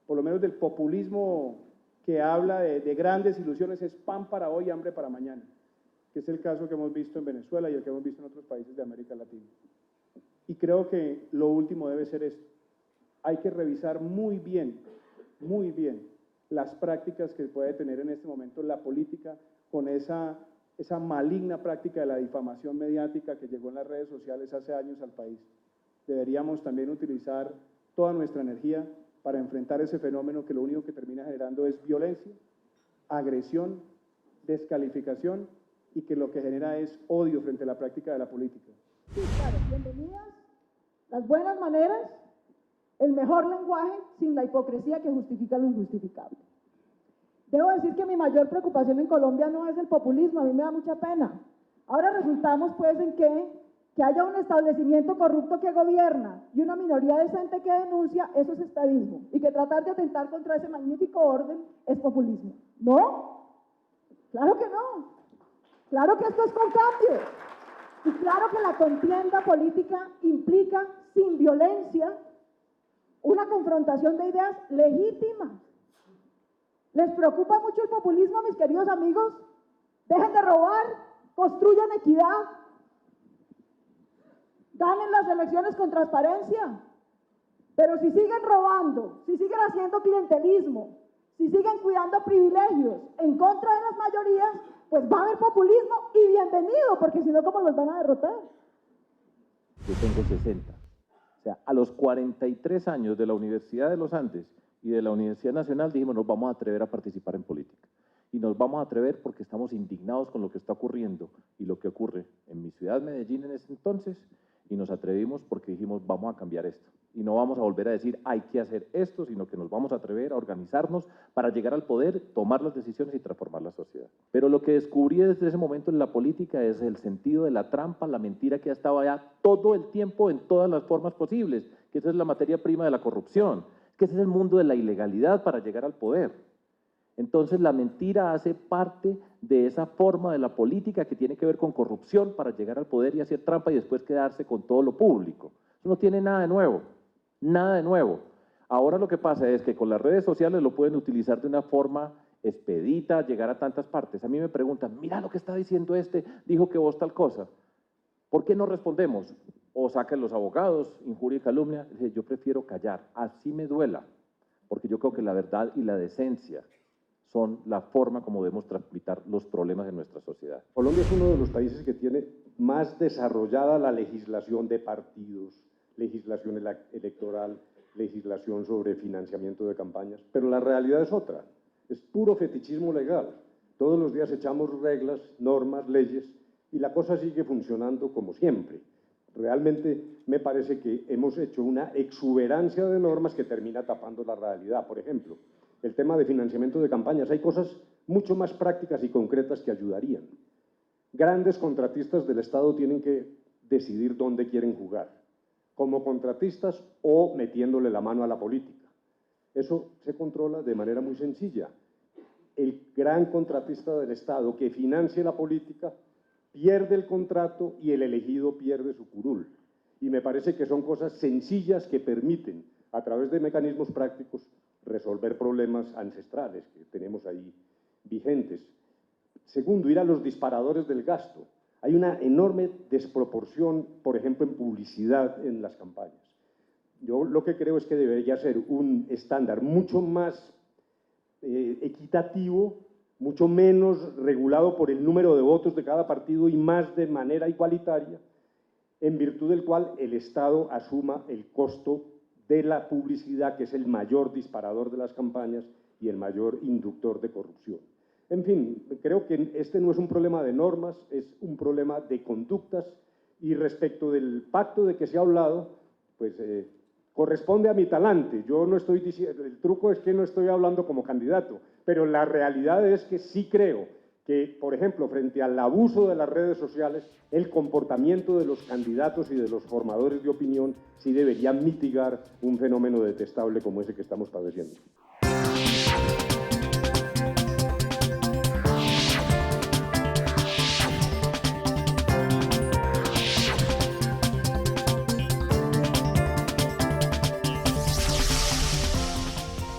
por lo menos del populismo que habla de grandes ilusiones, es pan para hoy, hambre para mañana, que es el caso que hemos visto en Venezuela y el que hemos visto en otros países de América Latina. Y creo que lo último debe ser esto. Hay que revisar muy bien las prácticas que puede tener en este momento la política con esa maligna práctica de la difamación mediática que llegó en las redes sociales hace años al país. Deberíamos también utilizar toda nuestra energía para enfrentar ese fenómeno que lo único que termina generando es violencia, agresión, descalificación y que lo que genera es odio frente a la práctica de la política. Sí, claro, bienvenidas las buenas maneras, el mejor lenguaje sin la hipocresía que justifica lo injustificable. Debo decir que mi mayor preocupación en Colombia no es el populismo, a mí me da mucha pena. Ahora resultamos pues en que haya un establecimiento corrupto que gobierna y una minoría decente que denuncia, eso es estadismo. Y que tratar de atentar contra ese magnífico orden es populismo. ¿No? Claro que no. Claro que esto es con cambio. Y claro que la contienda política implica, sin violencia, una confrontación de ideas legítimas. ¿Les preocupa mucho el populismo, mis queridos amigos? Dejen de robar, construyan equidad, ganen las elecciones con transparencia. Pero si siguen robando, si siguen haciendo clientelismo, si siguen cuidando privilegios en contra de las mayorías, pues va a haber populismo y bienvenido, porque si no, ¿cómo los van a derrotar? Yo tengo 60. O sea, a los 43 años de la Universidad de los Andes y de la Universidad Nacional dijimos, nos vamos a atrever a participar en política. Y nos vamos a atrever porque estamos indignados con lo que está ocurriendo y lo que ocurre en mi ciudad, Medellín, en ese entonces, y nos atrevimos porque dijimos, vamos a cambiar esto. Y no vamos a volver a decir, hay que hacer esto, sino que nos vamos a atrever a organizarnos para llegar al poder, tomar las decisiones y transformar la sociedad. Pero lo que descubrí desde ese momento en la política es el sentido de la trampa, la mentira que ha estado allá todo el tiempo en todas las formas posibles, que esa es la materia prima de la corrupción, que ese es el mundo de la ilegalidad para llegar al poder. Entonces la mentira hace parte de esa forma de la política que tiene que ver con corrupción para llegar al poder y hacer trampa y después quedarse con todo lo público. Eso no tiene nada de nuevo, nada de nuevo. Ahora lo que pasa es que con las redes sociales lo pueden utilizar de una forma expedita, llegar a tantas partes. A mí me preguntan, mira lo que está diciendo dijo que vos tal cosa. ¿Por qué no respondemos? O sacan los abogados, injuria y calumnia. Yo prefiero callar, así me duela, porque yo creo que la verdad y la decencia son la forma como debemos transmitir los problemas de nuestra sociedad. Colombia es uno de los países que tiene más desarrollada la legislación de partidos, legislación electoral, legislación sobre financiamiento de campañas, pero la realidad es otra, es puro fetichismo legal. Todos los días echamos reglas, normas, leyes, y la cosa sigue funcionando como siempre. Realmente me parece que hemos hecho una exuberancia de normas que termina tapando la realidad. Por ejemplo, el tema de financiamiento de campañas. Hay cosas mucho más prácticas y concretas que ayudarían. Grandes contratistas del Estado tienen que decidir dónde quieren jugar, como contratistas o metiéndole la mano a la política. Eso se controla de manera muy sencilla. El gran contratista del Estado que financie la política pierde el contrato y el elegido pierde su curul. Y me parece que son cosas sencillas que permiten, a través de mecanismos prácticos, resolver problemas ancestrales que tenemos ahí vigentes. Segundo, ir a los disparadores del gasto. Hay una enorme desproporción, por ejemplo, en publicidad en las campañas. Yo lo que creo es que debería ser un estándar mucho más equitativo, mucho menos regulado por el número de votos de cada partido y más de manera igualitaria, en virtud del cual el Estado asuma el costo de la publicidad, que es el mayor disparador de las campañas y el mayor inductor de corrupción. En fin, creo que este no es un problema de normas, es un problema de conductas, y respecto del pacto de que se ha hablado, pues corresponde a mi talante. Yo no estoy diciendo, el truco es que no estoy hablando como candidato, pero la realidad es que sí creo que, por ejemplo, frente al abuso de las redes sociales, el comportamiento de los candidatos y de los formadores de opinión sí debería mitigar un fenómeno detestable como ese que estamos padeciendo.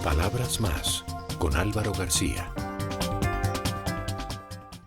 Palabras más con Álvaro García.